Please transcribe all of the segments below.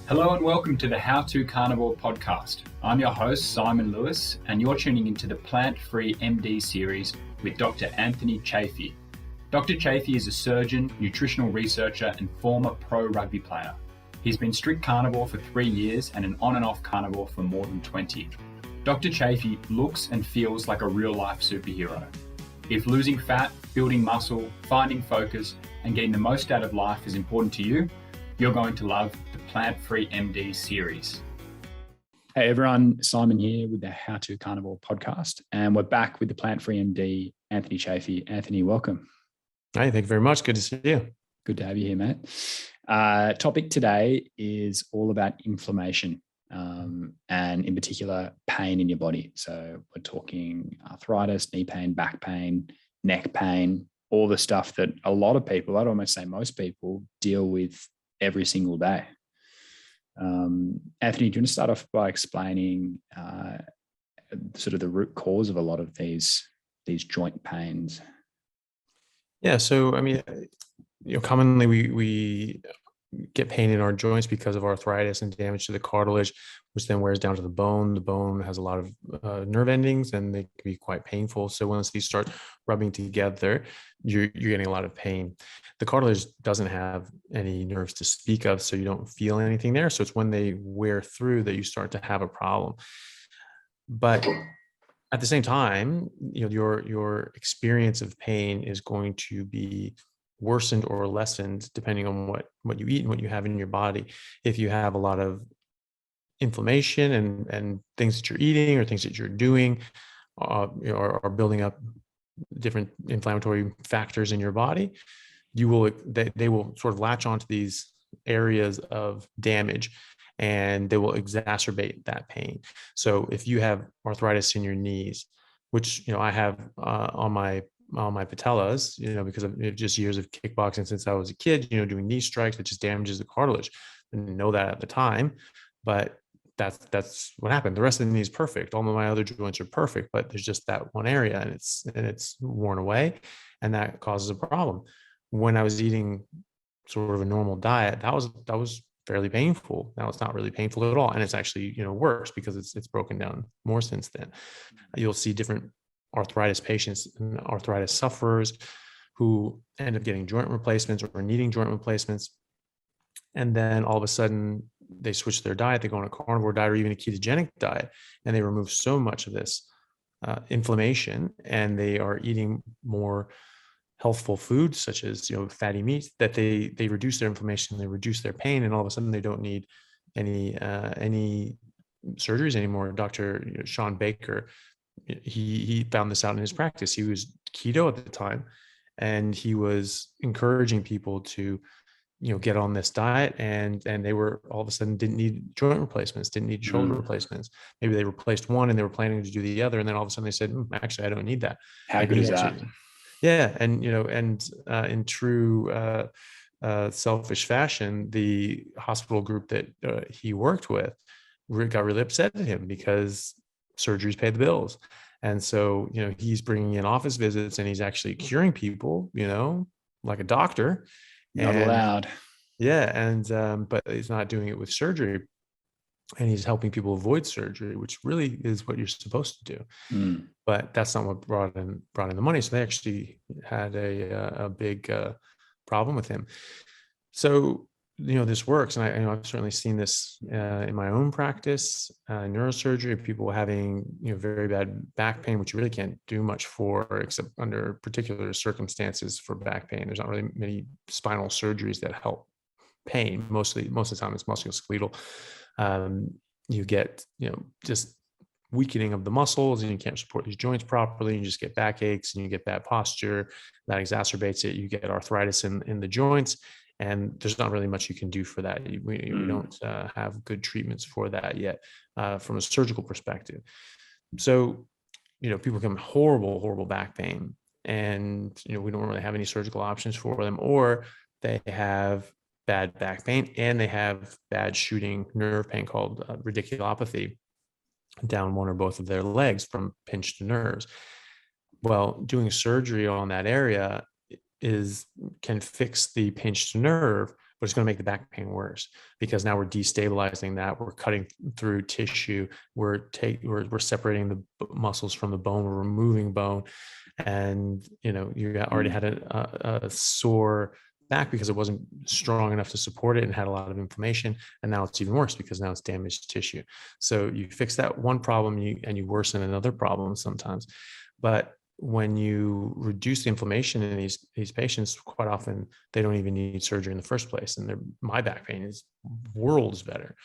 Hello and welcome to the How to Carnivore podcast. I'm your host, Simon Lewis, and you're tuning into the Plant-Free MD series with Dr. Anthony Chaffee. Dr. Chaffee is a surgeon, nutritional researcher, and former pro rugby player. He's been strict carnivore for 3 years and an on and off carnivore for more than 20. Dr. Chaffee looks and feels like a real-life superhero. If losing fat, building muscle, finding focus, and getting the most out of life is important to you, you're going to love the Plant-Free MD series. Hey everyone, Simon here with the How to Carnivore podcast, and we're back with the Plant-Free MD, Anthony Chaffee. Anthony, welcome. Hi, thank you very much. Good to see you. Good to have you here, mate. Topic today is all about inflammation, and in particular, pain in your body. So we're talking arthritis, knee pain, back pain, neck pain, all the stuff that a lot of people, I'd almost say most people, deal with every single day. Anthony, do you want to start off by explaining sort of the root cause of a lot of these joint pains? Yeah, so commonly we get pain in our joints because of arthritis and damage to the cartilage, which then wears down to the bone. The bone has a lot of nerve endings, and they can be quite painful. So once these start rubbing together, you're getting a lot of pain. The cartilage doesn't have any nerves to speak of, so you don't feel anything there. So it's when they wear through that you start to have a problem. But at the same time, your experience of pain is going to be worsened or lessened depending on what you eat and what you have in your body. If you have a lot of inflammation and things that you're eating or things that you're doing are building up different inflammatory factors in your body, they will sort of latch onto these areas of damage and they will exacerbate that pain. So if you have arthritis in your knees, which I have on my patellas, because of just years of kickboxing since I was a kid, doing knee strikes, that just damages the cartilage. I didn't know that at the time, but that's what happened. The rest of the knee is perfect. All of my other joints are perfect, but there's just that one area and it's worn away, and that causes a problem. When I was eating sort of a normal diet, that was fairly painful. Now it's not really painful at all, and it's actually worse because it's broken down more since then. You'll see different arthritis patients and arthritis sufferers who end up getting joint replacements or needing joint replacements. And then all of a sudden they switch their diet, they go on a carnivore diet or even a ketogenic diet, and they remove so much of this inflammation, and they are eating more healthful foods such as fatty meats, that they reduce their inflammation, they reduce their pain, and all of a sudden they don't need any surgeries anymore. Dr. Shawn Baker, he found this out in his practice. He was keto at the time, and he was encouraging people to get on this diet, and they were all of a sudden didn't need joint replacements, didn't need shoulder replacements. Maybe they replaced one and they were planning to do the other, and then all of a sudden they said, actually I don't need that. How good is that? Yeah. And in true selfish fashion, the hospital group that he worked with got really upset at him because surgeries pay the bills. And so, he's bringing in office visits and he's actually curing people, like a doctor. Not allowed. Yeah. And, but he's not doing it with surgery, and he's helping people avoid surgery, which really is what you're supposed to do. But that's not what brought in the money. So they actually had a big problem with him. So, this works. And I've certainly seen this in my own practice, neurosurgery, people having, very bad back pain, which you really can't do much for except under particular circumstances for back pain. There's not really many spinal surgeries that help pain. Most of the time it's musculoskeletal. You get, just weakening of the muscles, and you can't support these joints properly. You just get backaches and you get bad posture that exacerbates it. You get arthritis in the joints, and there's not really much you can do for that. We don't have good treatments for that yet from a surgical perspective. So, people come horrible back pain, and, we don't really have any surgical options for them, or they have bad back pain and they have bad shooting nerve pain called radiculopathy down one or both of their legs from pinched nerves. Well, doing surgery on that area can fix the pinched nerve, but it's going to make the back pain worse, because now we're destabilizing that. We're cutting through tissue. We're separating the muscles from the bone. We're removing bone. And, you already had a sore back because it wasn't strong enough to support it and had a lot of inflammation. And now it's even worse because now it's damaged tissue. So you fix that one problem and you worsen another problem sometimes. But when you reduce the inflammation in these patients, quite often they don't even need surgery in the first place. And my back pain is worlds better.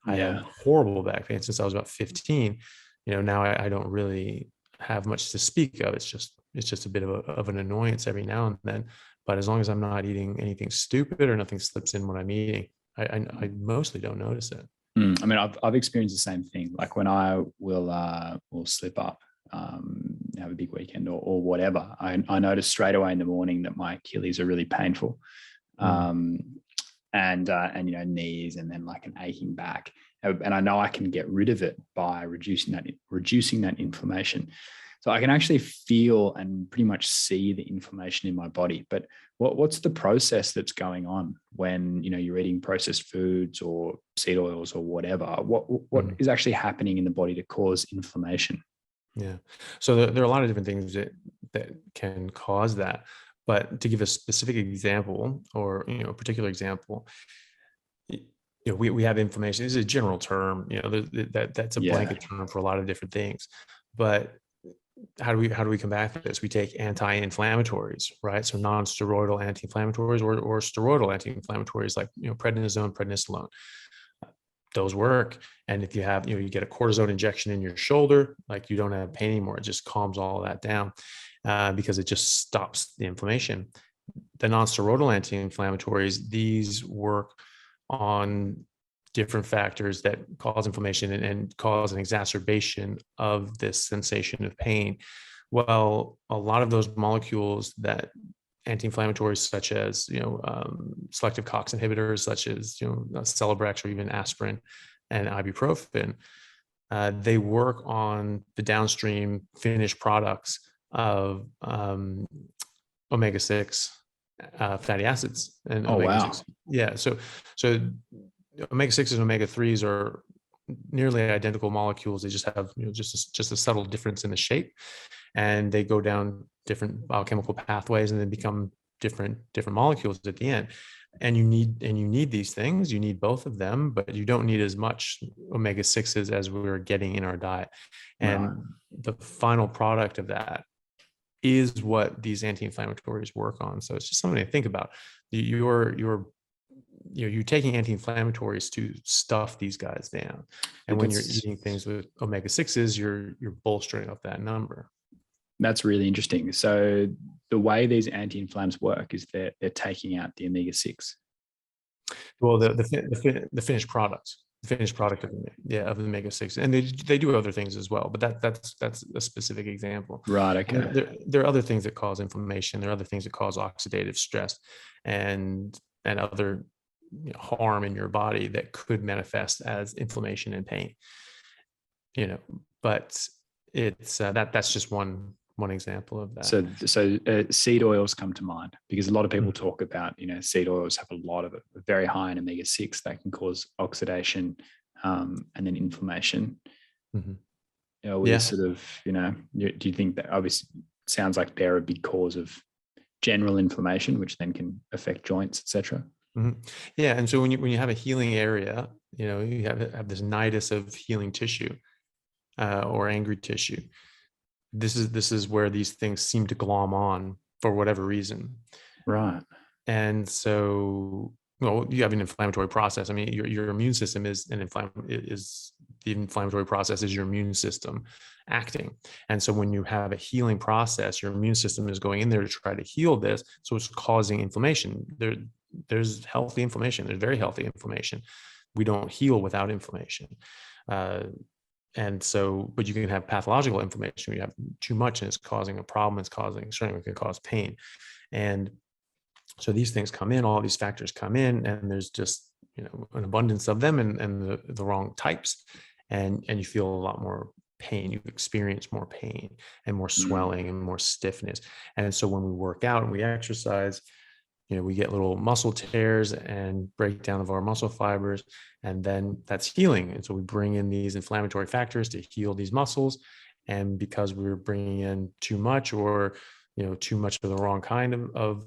I had horrible back pain since I was about 15. Now I don't really have much to speak of. It's just a bit of an annoyance every now and then. But as long as I'm not eating anything stupid or nothing slips in when I'm eating, I mostly don't notice it. I mean, I've experienced the same thing. Like when I will slip up, have a big weekend or whatever, I notice straight away in the morning that my Achilles are really painful, and knees, and then like an aching back, and I know I can get rid of it by reducing that inflammation. So I can actually feel and pretty much see the inflammation in my body. But what's the process that's going on when you're eating processed foods or seed oils or whatever? What is actually happening in the body to cause inflammation? Yeah. So there are a lot of different things that can cause that. But to give a specific example, or a particular example, we have inflammation. This is a general term. That's a blanket term for a lot of different things. But how do we combat this? We take anti-inflammatories, right? So non-steroidal anti-inflammatories or steroidal anti-inflammatories like prednisone, prednisolone. Those work. And if you have, you get a cortisone injection in your shoulder, like you don't have pain anymore. It just calms all that down because it just stops the inflammation. The non-steroidal anti-inflammatories, these work on different factors that cause inflammation and cause an exacerbation of this sensation of pain. Well, a lot of those molecules that anti-inflammatories, such as selective COX inhibitors, such as Celebrex or even aspirin and ibuprofen, they work on the downstream finished products of omega-6 fatty acids and omega-6. Yeah, so omega-6s and omega-3s are nearly identical molecules. They just have just a subtle difference in the shape, and they go down different biochemical pathways and then become different molecules at the end. And you need these things. You need both of them, but you don't need as much omega-6s as we're getting in our diet. And the final product of that is what these anti-inflammatories work on. So it's just something to think about. You're taking anti-inflammatories to stuff these guys down. And when you're eating things with omega-6s, you're bolstering up that number. That's really interesting. So the way these anti-inflams work is they're taking out the omega-6. Well, the finished product. The finished product of the omega-6, and they do other things as well, but that's a specific example. Right. Okay. There are other things that cause inflammation. There are other things that cause oxidative stress, and other harm in your body that could manifest as inflammation and pain. But it's that's just one example of that. So seed oils come to mind because a lot of people talk about, seed oils have a lot of it, very high in omega-6 that can cause oxidation and then inflammation. Sort of, do you think that obviously sounds like they're a big cause of general inflammation, which then can affect joints, etc.? Yeah. And so when you have a healing area, you have this nidus of healing tissue or angry tissue. This is where these things seem to glom on for whatever reason. Right. And so, you have an inflammatory process. I mean, your immune system is the inflammatory process is your immune system acting. And so when you have a healing process, your immune system is going in there to try to heal this. So it's causing inflammation. There's healthy inflammation. There's very healthy inflammation. We don't heal without inflammation. And so, but you can have pathological inflammation. You have too much and it's causing a problem. It's causing strain. It can cause pain. And so these things come in, all these factors come in, and there's just, an abundance of them and the wrong types. And you feel a lot more pain. You experience more pain and more swelling and more stiffness. And so when we work out and we exercise, we get little muscle tears and breakdown of our muscle fibers, and then that's healing. And so we bring in these inflammatory factors to heal these muscles. And because we're bringing in too much, or too much of the wrong kind of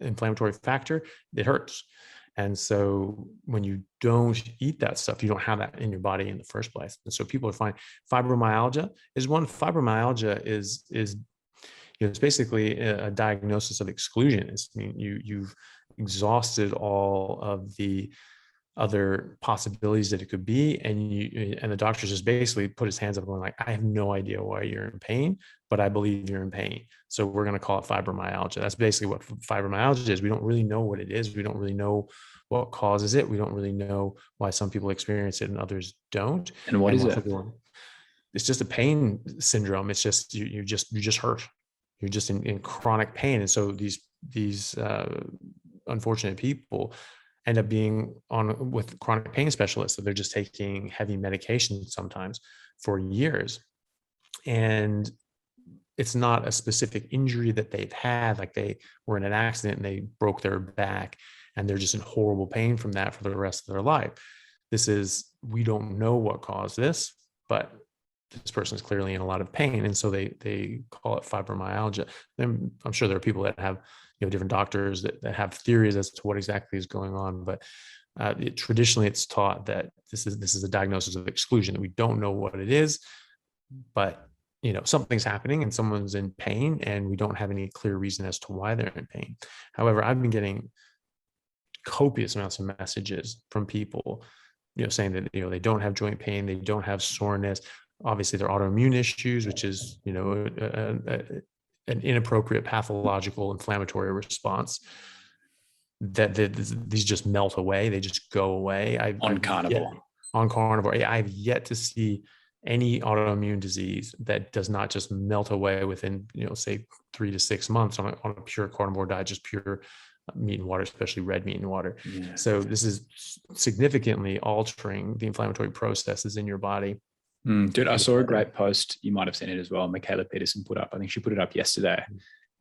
inflammatory factor, it hurts. And so when you don't eat that stuff, you don't have that in your body in the first place. And so people are finding fibromyalgia is one. Fibromyalgia is it's basically a diagnosis of exclusion. You've exhausted all of the other possibilities that it could be, and the doctor just basically put his hands up going like, I have no idea why you're in pain, but I believe you're in pain, so we're going to call it fibromyalgia. That's basically what fibromyalgia is. We don't really know what it is. We don't really know what causes it. We don't really know why some people experience it and others don't. And what is it? It's just a pain syndrome. It's just you just hurt. You're just in chronic pain. And so these unfortunate people end up being on with chronic pain specialists. So they're just taking heavy medication sometimes for years. And it's not a specific injury that they've had, like they were in an accident and they broke their back and they're just in horrible pain from that for the rest of their life. We don't know what caused this, but this person is clearly in a lot of pain. And so they call it fibromyalgia. And I'm sure there are people that have, different doctors that have theories as to what exactly is going on. But traditionally it's taught that this is a diagnosis of exclusion, that we don't know what it is, but something's happening and someone's in pain and we don't have any clear reason as to why they're in pain. However, I've been getting copious amounts of messages from people, saying that, they don't have joint pain, they don't have soreness. Obviously, they're autoimmune issues, which is, an inappropriate pathological inflammatory response that these just melt away. They just go away. On carnivore. I've yet to see any autoimmune disease that does not just melt away within, say 3 to 6 months on a pure carnivore diet, just pure meat and water, especially red meat and water. Yeah. So this is significantly altering the inflammatory processes in your body. Dude, I saw a great post. You might have seen it as well. Mikhaila Peterson put up, I think she put it up yesterday.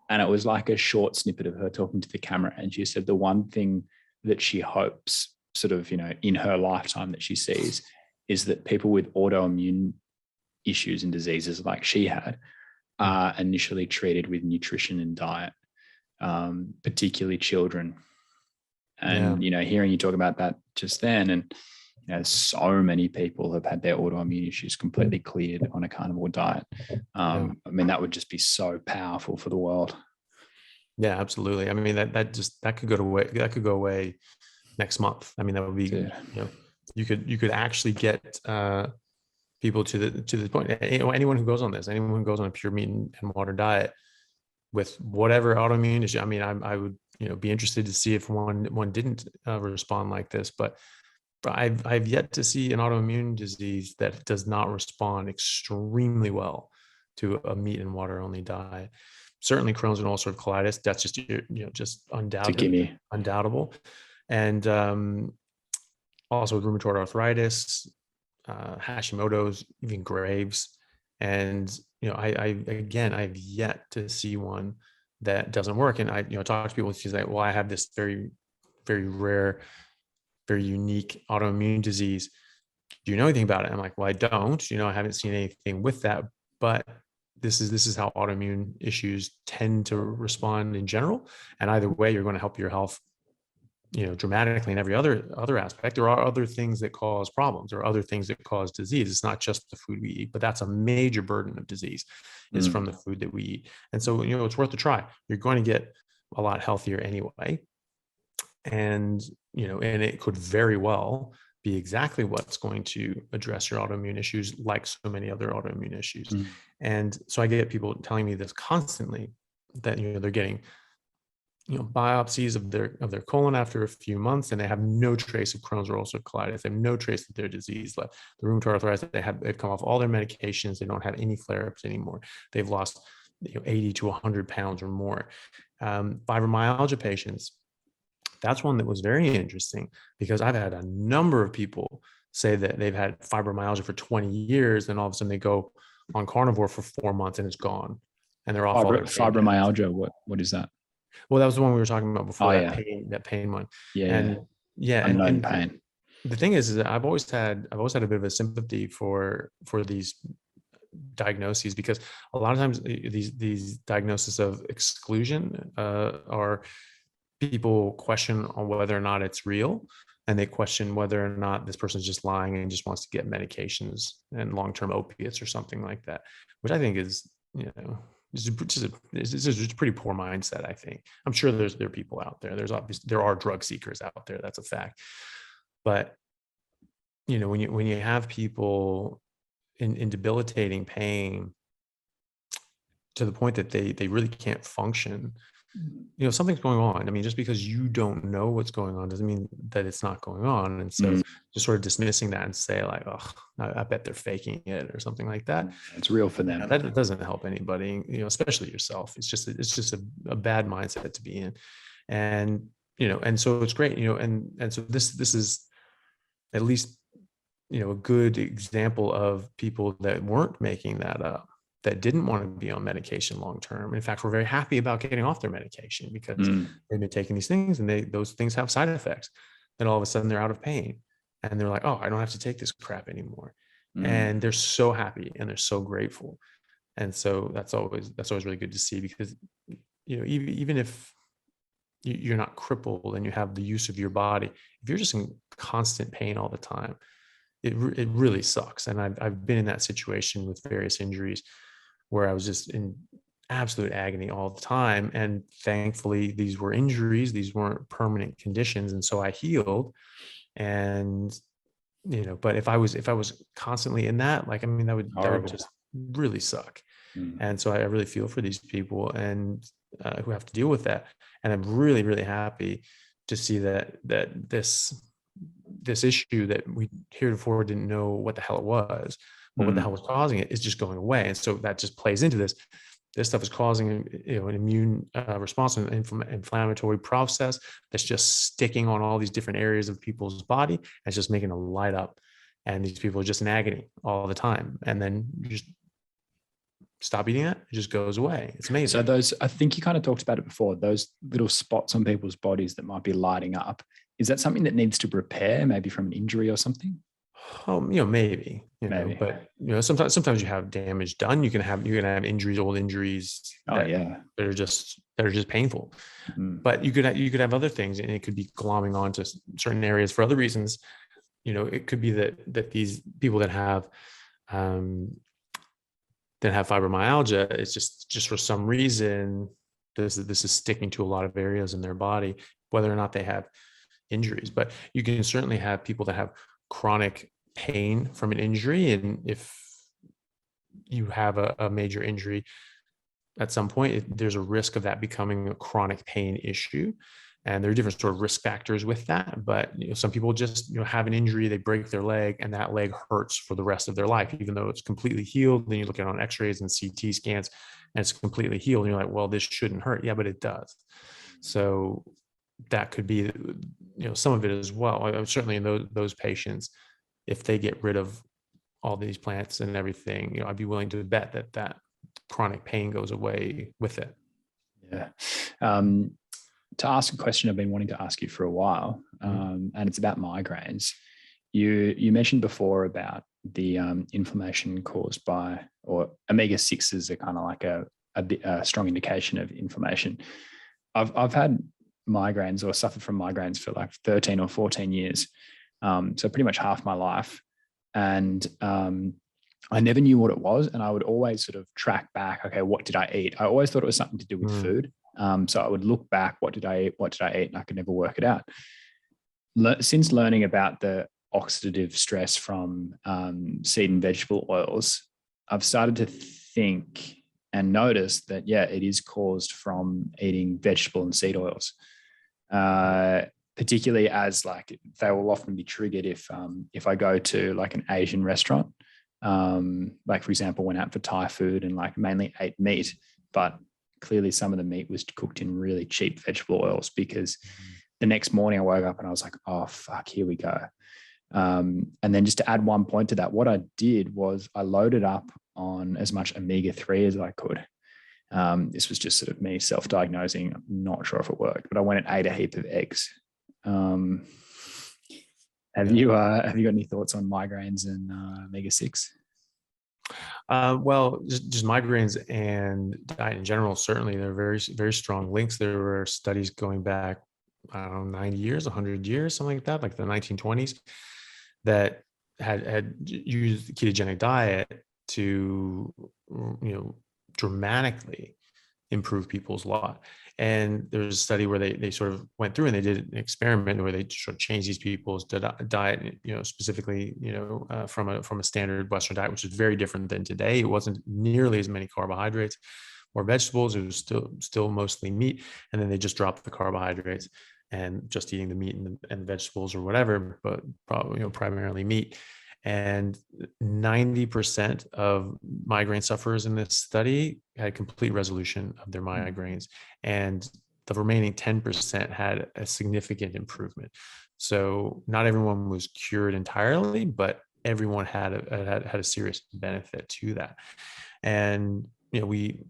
And it was like a short snippet of her talking to the camera. And she said the one thing that she hopes sort of, in her lifetime that she sees is that people with autoimmune issues and diseases like she had are initially treated with nutrition and diet, particularly children. And, hearing you talk about that just then, and so many people have had their autoimmune issues completely cleared on a carnivore diet. I mean, that would just be so powerful for the world. Yeah, absolutely. I mean, that could go away next month. I mean, that would be, you could actually get people to the point. Anyone who goes on a pure meat and water diet with whatever autoimmune issue. I mean, I would be interested to see if one didn't respond like this, but I've yet to see an autoimmune disease that does not respond extremely well to a meat and water only diet. Certainly Crohn's and ulcerative colitis, that's just, just undoubtable. And also rheumatoid arthritis, Hashimoto's, even Graves. And, I've yet to see one that doesn't work. And I, talk to people and she's like, well, I have this very, very rare, very unique autoimmune disease. Do you know anything about it? I'm like, well, I don't, I haven't seen anything with that, but this is how autoimmune issues tend to respond in general. And either way, you're going to help your health, dramatically in every other aspect. There are other things that cause problems. There are other things that cause disease. It's not just the food we eat, but that's a major burden of disease is from the food that we eat. And so, it's worth a try. You're going to get a lot healthier anyway. And, and it could very well be exactly what's going to address your autoimmune issues, like so many other autoimmune issues. And so I get people telling me this constantly, that, they're getting, biopsies of their colon after a few months, and they have no trace of Crohn's or ulcerative colitis. They have no trace of their disease left. The rheumatoid arthritis, they've come off all their medications. They don't have any flare-ups anymore. They've lost 80 to 100 pounds or more. Fibromyalgia patients, that's one that was very interesting, because I've had a number of people say that they've had fibromyalgia for 20 years, and all of a sudden they go on carnivore for 4 months and it's gone, and they're off. Fibromyalgia, what is that? Well, that was the one we were talking about before, Oh, that pain one. Yeah. And yeah, Unknown and pain. the thing is that I've always had a bit of a sympathy for these diagnoses, because a lot of times these diagnoses of exclusion are, people question on whether or not it's real, and they question whether or not this person is just lying and just wants to get medications and long-term opiates or something like that, which I think is, it's just a pretty poor mindset. I think, I'm sure there are people out there. There are drug seekers out there. That's a fact. But when you have people in debilitating pain to the point that they really can't function, something's going on. I mean, just because you don't know what's going on doesn't mean that it's not going on. And so just sort of dismissing that and say like, oh, I bet they're faking it or something like that. It's real for them. That doesn't help anybody, especially yourself. It's just a bad mindset to be in. And, and so it's great, and so this is at least, a good example of people that weren't making that up, that didn't want to be on medication long-term. In fact, we're very happy about getting off their medication because they've been taking these things and those things have side effects. Then all of a sudden they're out of pain and they're like, oh, I don't have to take this crap anymore. And they're so happy and they're so grateful. And so that's always really good to see, because, even if you're not crippled and you have the use of your body, if you're just in constant pain all the time, it really sucks. And I've been in that situation with various injuries where I was just in absolute agony all the time. And thankfully these were injuries, these weren't permanent conditions. And so I healed. And, but if I was constantly in that, that would just really suck. And so I really feel for these people and who have to deal with that. And I'm really, really happy to see that this issue that we heretofore didn't know what the hell it was, but what the hell was causing it, is just going away. And so that just plays into this. This stuff is causing an immune response, an inflammatory process that's just sticking on all these different areas of people's body. And it's just making them light up. And these people are just in agony all the time. And then you just stop eating it, it just goes away. It's amazing. So I think you kind of talked about it before, those little spots on people's bodies that might be lighting up. Is that something that needs to repair, maybe from an injury or something? Maybe, but sometimes you have damage done. You can have injuries, old injuries. That are just painful. But you could have other things, and it could be glomming onto certain areas for other reasons. It could be that these people that have fibromyalgia, it's just for some reason this is sticking to a lot of areas in their body, whether or not they have injuries. But you can certainly have people that have chronic pain from an injury, and if you have a major injury at some point, there's a risk of that becoming a chronic pain issue. And there are different sort of risk factors with that. But some people just have an injury, they break their leg, and that leg hurts for the rest of their life, even though it's completely healed. Then you look at it on X-rays and CT scans, and it's completely healed. And you're like, well, this shouldn't hurt. Yeah, but it does. So that could be, some of it as well. Certainly in those patients, if they get rid of all these plants and everything, I'd be willing to bet that chronic pain goes away with it. Yeah. To ask a question I've been wanting to ask you for a while, and it's about migraines. You mentioned before about the inflammation caused by, or omega-6s are kind of like a strong indication of inflammation. I've had migraines, or suffered from migraines, for like 13 or 14 years. So pretty much half my life. And I never knew what it was. And I would always sort of track back, okay, what did I eat? I always thought it was something to do with food. So I would look back, what did I eat? And I could never work it out. Since learning about the oxidative stress from seed and vegetable oils, I've started to think and notice that, it is caused from eating vegetable and seed oils. Particularly as they will often be triggered if I go to like an Asian restaurant, for example, went out for Thai food and mainly ate meat, but clearly some of the meat was cooked in really cheap vegetable oils, because the next morning I woke up and I was like, oh fuck, here we go. And then just to add one point to that, what I did was I loaded up on as much omega-3 as I could. This was just sort of me self-diagnosing. I'm not sure if it worked, but I went and ate a heap of eggs. Have you got any thoughts on migraines and omega-6? Well, just migraines and diet in general, certainly there are very, very strong links. There were studies going back, I don't know, 90 years, 100 years, something like that, like the 1920s, that had used the ketogenic diet to, dramatically improve people's lot. And there was a study where they sort of went through and they did an experiment where they sort of changed these people's diet, specifically, from a standard Western diet, which is very different than today. It wasn't nearly as many carbohydrates or vegetables. It was still mostly meat. And then they just dropped the carbohydrates and just eating the meat and vegetables or whatever, but probably, primarily meat. And 90% of migraine sufferers in this study had complete resolution of their migraines, and the remaining 10% had a significant improvement. So not everyone was cured entirely, but everyone had a serious benefit to that. And in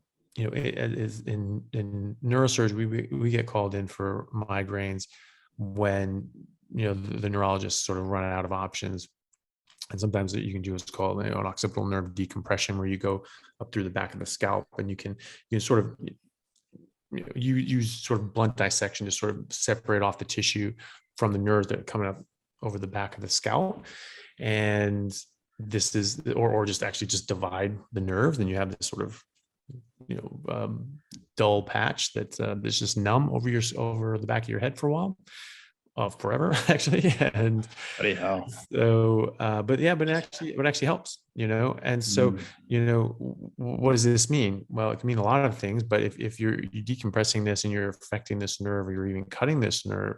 neurosurgery, we get called in for migraines when the neurologists sort of run out of options. And sometimes what you can do is called an occipital nerve decompression, where you go up through the back of the scalp and you can sort of you use sort of blunt dissection to sort of separate off the tissue from the nerves that are coming up over the back of the scalp. And this is, or just actually just divide the nerves, and you have this sort of dull patch that's just numb over the back of your head for a while. Forever, actually. And Bloody hell. So but it actually helps, and so what does this mean? Well, it can mean a lot of things, but if you're decompressing this and you're affecting this nerve, or you're even cutting this nerve,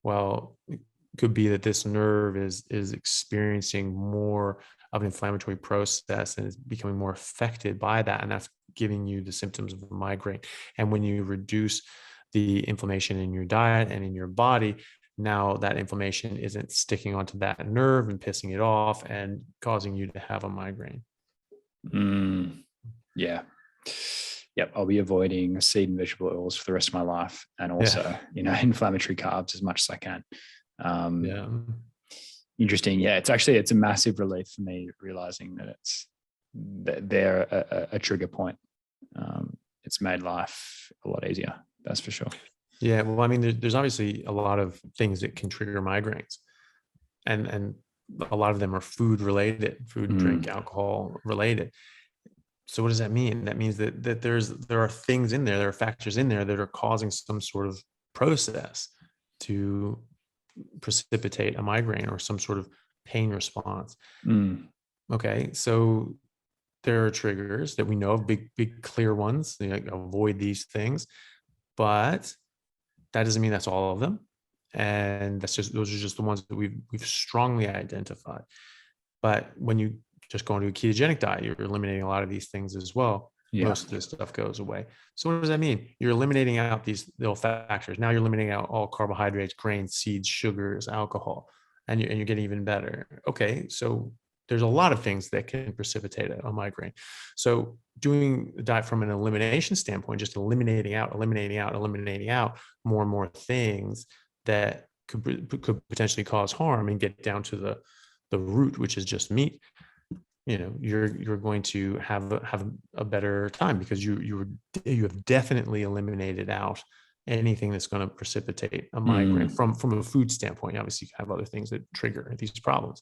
well, it could be that this nerve is experiencing more of an inflammatory process and is becoming more affected by that, and that's giving you the symptoms of a migraine. And when you reduce the inflammation in your diet and in your body, now that inflammation isn't sticking onto that nerve and pissing it off and causing you to have a migraine. Yeah. Yep. I'll be avoiding seed and vegetable oils for the rest of my life, and also, inflammatory carbs as much as I can. Interesting. Yeah. It's a massive relief for me realizing that they're a trigger point. It's made life a lot easier. That's for sure. Yeah. Well, I mean, there's obviously a lot of things that can trigger migraines, and a lot of them are food related, drink, alcohol related. So what does that mean? That means that there are things in there, there are factors in there that are causing some sort of process to precipitate a migraine or some sort of pain response. Okay. So there are triggers that we know of, big clear ones, avoid these things. But that doesn't mean that's all of them. And those are just the ones that we've strongly identified. But when you just go into a ketogenic diet, you're eliminating a lot of these things as well. Yeah. Most of this stuff goes away. So what does that mean? You're eliminating out these little factors. Now you're eliminating out all carbohydrates, grains, seeds, sugars, alcohol, and you're getting even better. Okay, so there's a lot of things that can precipitate a migraine. So doing the diet from an elimination standpoint, just eliminating out more and more things that could potentially cause harm and get down to the root, which is just meat, you're going to have a better time, because you have definitely eliminated out anything that's going to precipitate a migraine from a food standpoint. Obviously, you have other things that trigger these problems.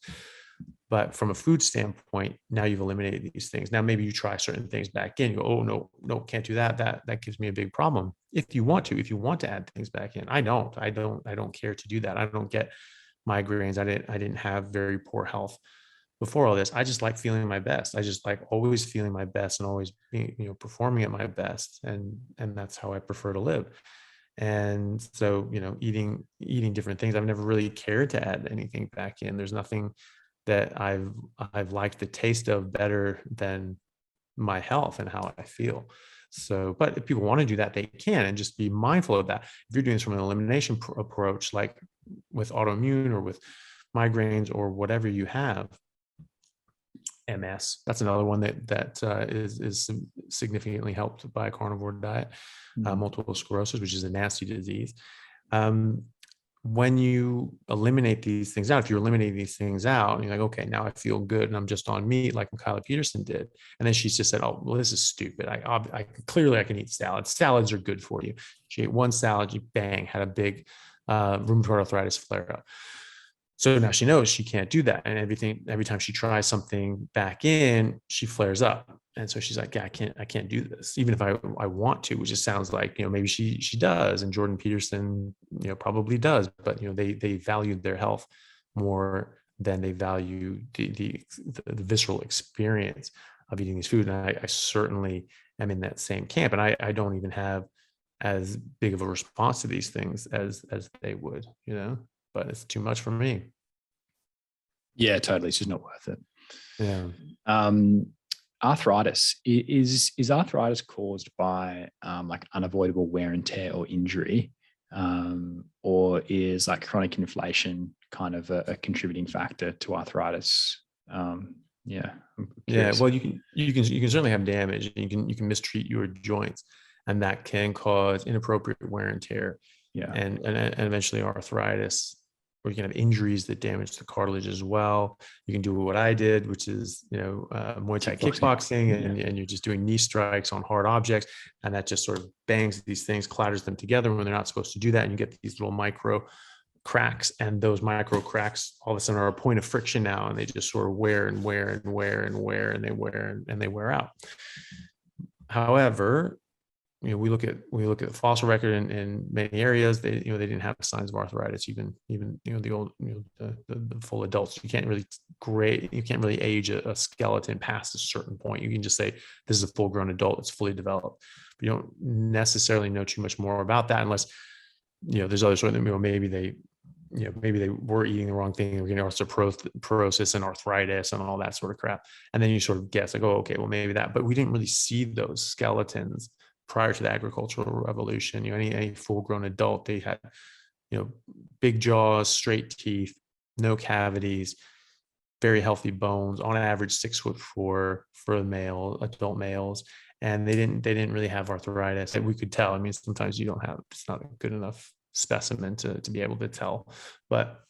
But from a food standpoint, now you've eliminated these things. Now maybe you try certain things back in. You go, oh no, can't do that. That gives me a big problem. If you want to add things back in, I don't care to do that. I don't get migraines. I didn't have very poor health before all this. I just like feeling my best. I just like always feeling my best and always being, performing at my best. And that's how I prefer to live. And so, eating different things, I've never really cared to add anything back in. There's nothing that I've liked the taste of better than my health and how I feel. So, but if people want to do that, they can, and just be mindful of that. If you're doing this from an elimination approach, like with autoimmune or with migraines or whatever you have, MS. That's another one that is significantly helped by a carnivore diet. Multiple sclerosis, which is a nasty disease. When you eliminate these things out, if you're eliminating these things out, and you're like, okay, now I feel good, and I'm just on meat, like Mikhaila Peterson did, and then she's just said, oh, well, this is stupid. I clearly I can eat salads. Salads are good for you. She ate one salad, you bang, had a big rheumatoid arthritis flare up. So now she knows she can't do that, and every time she tries something back in, she flares up. And so she's like, yeah, I can't do this, even if I want to, which just sounds like, maybe she does. And Jordan Peterson, probably does, but, they valued their health more than they value the visceral experience of eating these foods. And I certainly am in that same camp. And I don't even have as big of a response to these things as they would, but it's too much for me. Yeah, totally. It's just not worth it. Yeah. Arthritis is arthritis caused by like unavoidable wear and tear or injury, or is like chronic inflammation kind of a contributing factor to arthritis? Yeah. Well, you can certainly have damage. You can mistreat your joints, and that can cause inappropriate wear and tear. Yeah. And eventually arthritis. Or you can have injuries that damage the cartilage as well. You can do what I did, which is, Muay Thai kickboxing, and you're just doing knee strikes on hard objects. And that just sort of bangs these things, clatters them together when they're not supposed to do that. And you get these little micro cracks, and those micro cracks all of a sudden are a point of friction now. And they just sort of wear and wear and wear and wear, and they wear out. However, we look at the fossil record in many areas. They didn't have signs of arthritis, even the old the full adults. You can't really age a skeleton past a certain point. You can just say this is a full grown adult, it's fully developed. But you don't necessarily know too much more about that unless there's other sort of maybe they were eating the wrong thing, or osteoporosis and arthritis and all that sort of crap. And then you sort of guess like, oh, okay, well maybe that. But we didn't really see those skeletons prior to the agricultural revolution. Any full-grown adult, they had big jaws, straight teeth, no cavities, very healthy bones, on average 6'4" for adult males, and they didn't really have arthritis. And we could tell. I mean, sometimes it's not a good enough specimen to be able to tell, but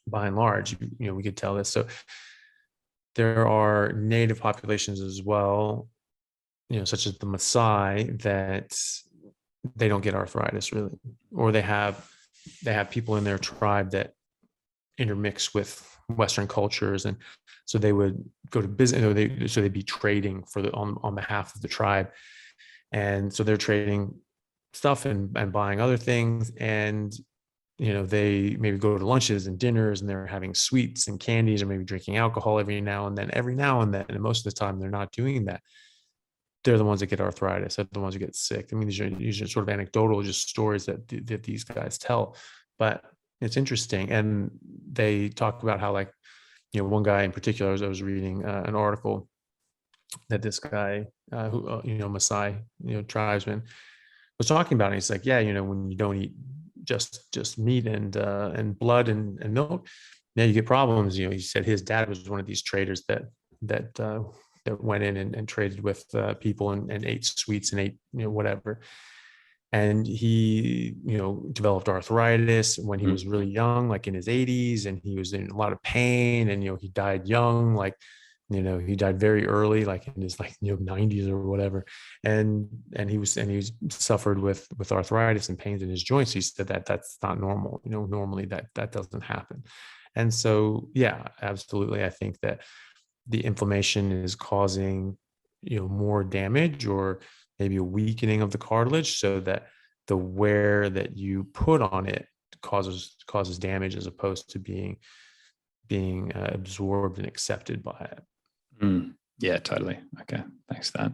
by and large, we could tell this. So there are native populations as well, such as the Maasai, that they don't get arthritis really, or they have people in their tribe that intermix with Western cultures, and so they would go to business. So they'd be trading on behalf of the tribe, and so they're trading stuff and buying other things, and they maybe go to lunches and dinners, and they're having sweets and candies, or maybe drinking alcohol every now and then, and most of the time they're not doing that. They're the ones that get arthritis. They're the ones who get sick. I mean, these are sort of anecdotal, just stories that these guys tell, but it's interesting. And they talk about how, like, one guy in particular, I was reading an article that this guy, who Maasai, tribesman, was talking about. And he's like, yeah, when you don't eat just meat and blood and milk, now you get problems. He said his dad was one of these traders that went in and traded with people and ate sweets and ate whatever, and he developed arthritis when he was really young, like in his 80s, and he was in a lot of pain, and he died young, like he died very early, like in his 90s or whatever, and he suffered with arthritis and pains in his joints. He said that that's not normal. Normally that doesn't happen. And so yeah, absolutely, I think that the inflammation is causing, more damage, or maybe a weakening of the cartilage, so that the wear that you put on it causes damage, as opposed to being absorbed and accepted by it. Yeah, totally. Okay, thanks for that.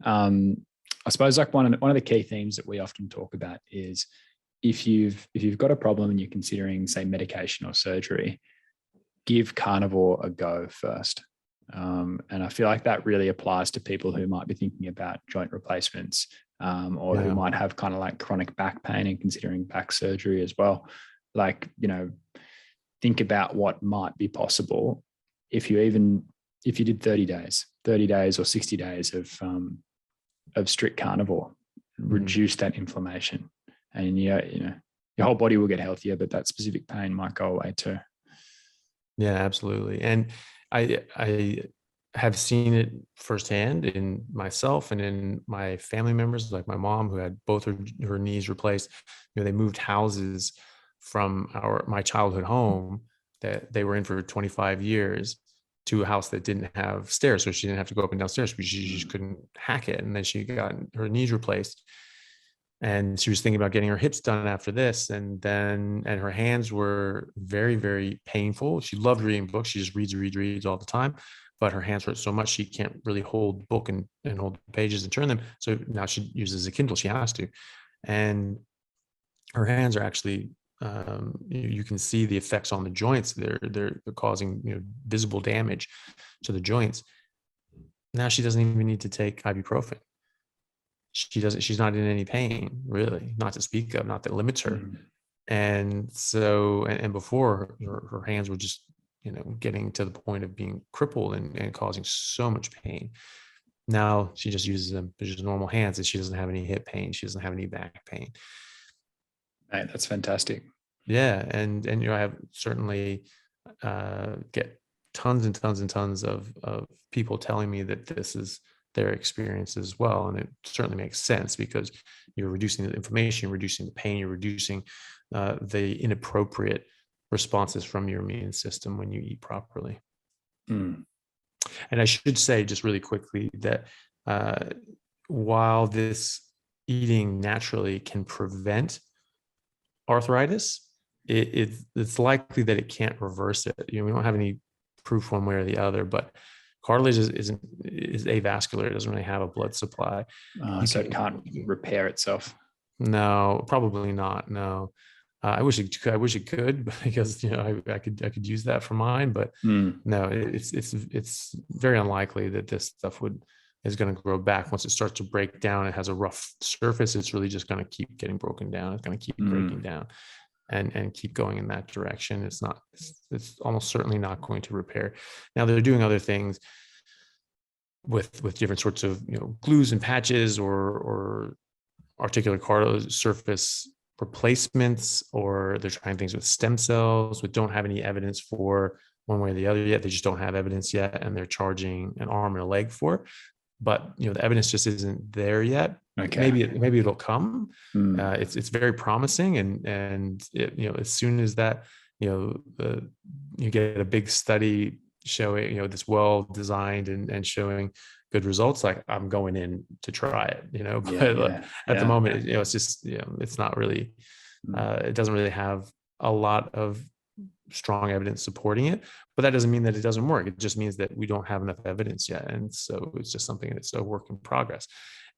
I suppose like one of the key themes that we often talk about is if you've got a problem and you're considering, say, medication or surgery, give carnivore a go first. And I feel like that really applies to people who might be thinking about joint replacements, or who might have kind of like chronic back pain and considering back surgery as well. Like, think about what might be possible if you even if you did 30 days or 60 days of strict carnivore, reduce that inflammation, and your whole body will get healthier, but that specific pain might go away too. Yeah, absolutely. And I have seen it firsthand in myself and in my family members, like my mom, who had both her knees replaced. They moved houses from my childhood home that they were in for 25 years to a house that didn't have stairs. So she didn't have to go up and down stairs because she just couldn't hack it. And then she got her knees replaced. And she was thinking about getting her hips done after this. And her hands were very, very painful. She loved reading books. She just reads all the time. But her hands hurt so much she can't really hold the book and hold the pages and turn them. So now she uses a Kindle. She has to. And her hands are actually, you can see the effects on the joints. They're causing visible damage to the joints. Now she doesn't even need to take ibuprofen. She's not in any pain, really, not to speak of, not that limits her. And so, and before her hands were just, getting to the point of being crippled and causing so much pain. Now she just uses them. They're just normal hands, and she doesn't have any hip pain. She doesn't have any back pain. Mate, that's fantastic. Yeah. And I have certainly get tons and tons and tons of people telling me that this is their experience as well. And it certainly makes sense because you're reducing the inflammation, you're reducing the pain, you're reducing the inappropriate responses from your immune system when you eat properly. And I should say just really quickly that while this eating naturally can prevent arthritis, it's likely that it can't reverse it. We don't have any proof one way or the other, but cartilage is avascular. It doesn't really have a blood supply. So it can't repair itself. No, probably not. No, I wish it could because I could use that for mine, but no, it's very unlikely that this stuff is going to grow back. Once it starts to break down, it has a rough surface. It's really just going to keep getting broken down. It's going to keep breaking down and keep going in that direction. It's almost certainly not going to repair. Now they're doing other things with different sorts of glues and patches or articular cartilage surface replacements, or they're trying things with stem cells, which don't have any evidence for one way or the other yet. They just don't have evidence yet, and they're charging an arm and a leg for it. But the evidence just isn't there yet. Okay. Maybe it'll come. It's very promising, and as soon as that you get a big study showing this well designed and showing good results, like I'm going in to try it. But at the moment, it's just it's not really. It doesn't really have a lot of strong evidence supporting it, but that doesn't mean that it doesn't work. It just means that we don't have enough evidence yet, and so it's just something that's a work in progress.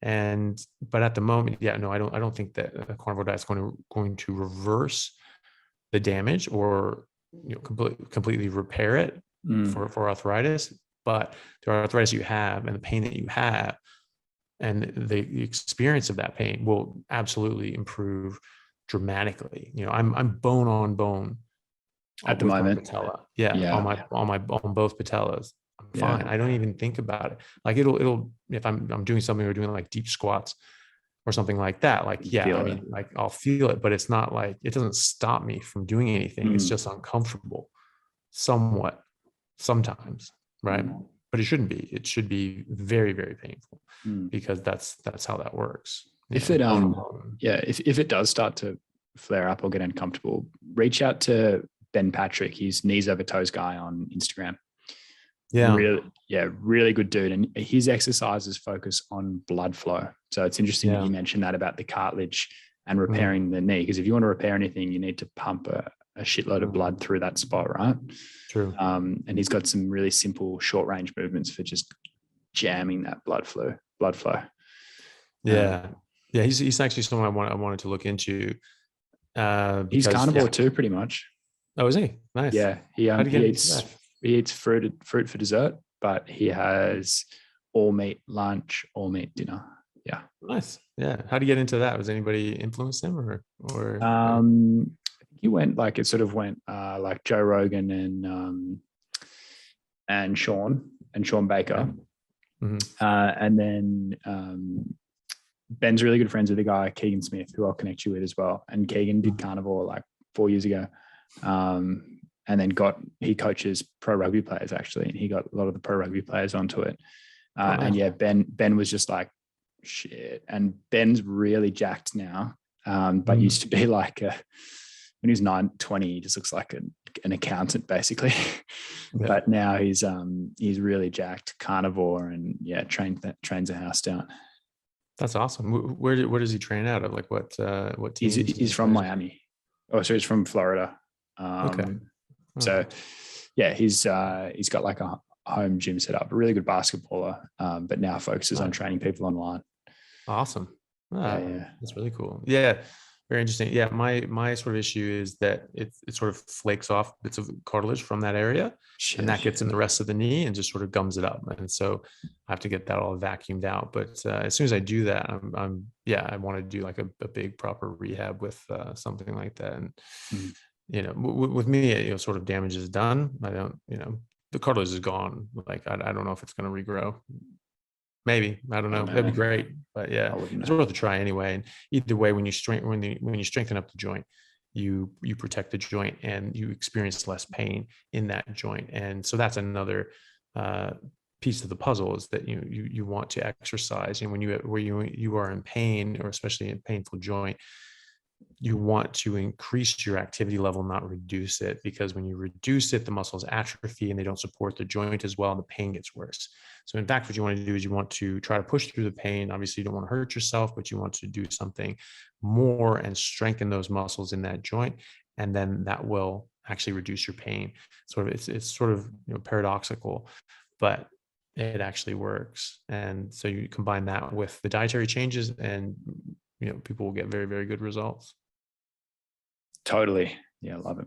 But at the moment, I don't think that a carnivore diet is going to reverse the damage or completely repair it for arthritis. But the arthritis you have and the pain that you have and the experience of that pain will absolutely improve dramatically. I'm bone on bone at the moment. Patella. On both patellas. I'm fine. I don't even think about it. Like it'll if I'm doing something or doing like deep squats or something like that, I'll feel it, but it's not like it doesn't stop me from doing anything. It's just uncomfortable somewhat sometimes, right? But it shouldn't be. It should be very, very painful because that's how that works. If it does start to flare up or get uncomfortable, reach out to Ben Patrick. He's Kneesovertoesguy on Instagram. Really good dude. And his exercises focus on blood flow. So it's interesting that you mentioned that about the cartilage and repairing the knee, because if you want to repair anything, you need to pump a shitload of blood through that spot, right? True. And he's got some really simple short range movements for just jamming that blood flow. He's actually someone I wanted to look into. He's carnivore too, pretty much. Oh, is he? Nice. Yeah, he eats fruit for dessert, but he has all meat lunch, all meat dinner. Yeah. Nice. Yeah. How do you get into that? Was anybody influenced him or? He went like Joe Rogan and Shawn and Shawn Baker. Mm-hmm. And then Ben's really good friends with a guy, Keegan Smith, who I'll connect you with as well. And Keegan did Carnivore like 4 years ago. And then he coaches pro rugby players actually. And he got a lot of the pro rugby players onto it. And yeah, Ben was just like, shit. And Ben's really jacked now. But used to be like when he was 20, he just looks like an accountant basically. But now he's really jacked, carnivore, and yeah, trains a house down. That's awesome. Where does he train out of? Like what team? He's from Miami. Oh, so he's from Florida. Okay. So yeah, he's got like a home gym set up, a really good basketballer, but now focuses on training people online. Awesome. Yeah. That's really cool. Yeah. Very interesting. Yeah. My sort of issue is that it sort of flakes off bits of cartilage from that area, and that gets in the rest of the knee and just sort of gums it up. And so I have to get that all vacuumed out. But as soon as I do that, I want to do like a big proper rehab with something like that. And, with me, sort of damage is done. I don't, the cartilage is gone. Like, I don't know if it's going to regrow. Maybe, I don't know. That'd be great, but yeah, it's worth a try anyway. And either way, when you strengthen up the joint, you protect the joint and you experience less pain in that joint. And so that's another piece of the puzzle, is that you want to exercise, and when you are in pain, or especially in a painful joint, you want to increase your activity level, not reduce it, because when you reduce it, the muscles atrophy and they don't support the joint as well, and the pain gets worse. So in fact, what you want to do is you want to try to push through the pain. Obviously, you don't want to hurt yourself, but you want to do something more and strengthen those muscles in that joint, and then that will actually reduce your pain. It's sort of paradoxical, but it actually works. And so you combine that with the dietary changes, and people will get very, very good results. Totally. Yeah, I love it,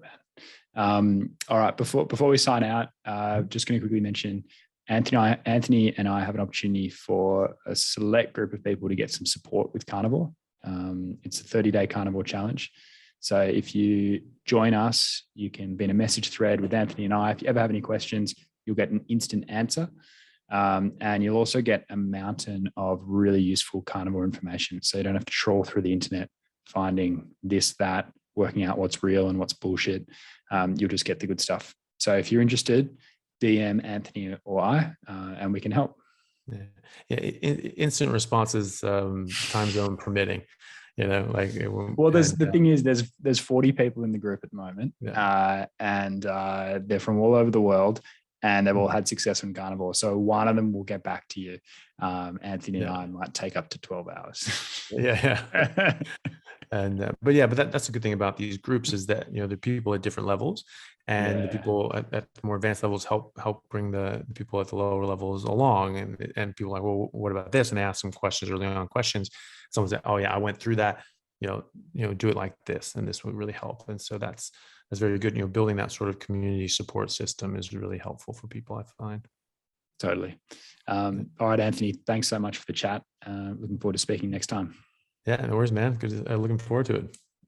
man. All right. Before we sign out, just going to quickly mention Anthony and I have an opportunity for a select group of people to get some support with Carnivore. It's a 30-day Carnivore challenge. So if you join us, you can be in a message thread with Anthony and I. If you ever have any questions, you'll get an instant answer. And you'll also get a mountain of really useful Carnivore information. So you don't have to trawl through the internet, finding this, that, working out what's real and what's bullshit. You'll just get the good stuff. So if you're interested, DM Anthony or I, and we can help. Yeah. Instant responses, time zone permitting. The thing is, there's 40 people in the group at the moment, and they're from all over the world. And they've all had success on Carnivore. So one of them will get back to you. Anthony and I might take up to 12 hours. Yeah. And, but that's a good thing about these groups, is that, the people at different levels, and the people at the more advanced levels help bring the people at the lower levels along. And people are like, well, what about this? And they ask some questions, early on questions. Someone said, oh yeah, I went through that, do it like this, and this would really help. And so that's very good. Building that sort of community support system is really helpful for people, I find. Totally. All right, Anthony, thanks so much for the chat. Looking forward to speaking next time. Yeah, no worries, man. Good. Looking forward to it.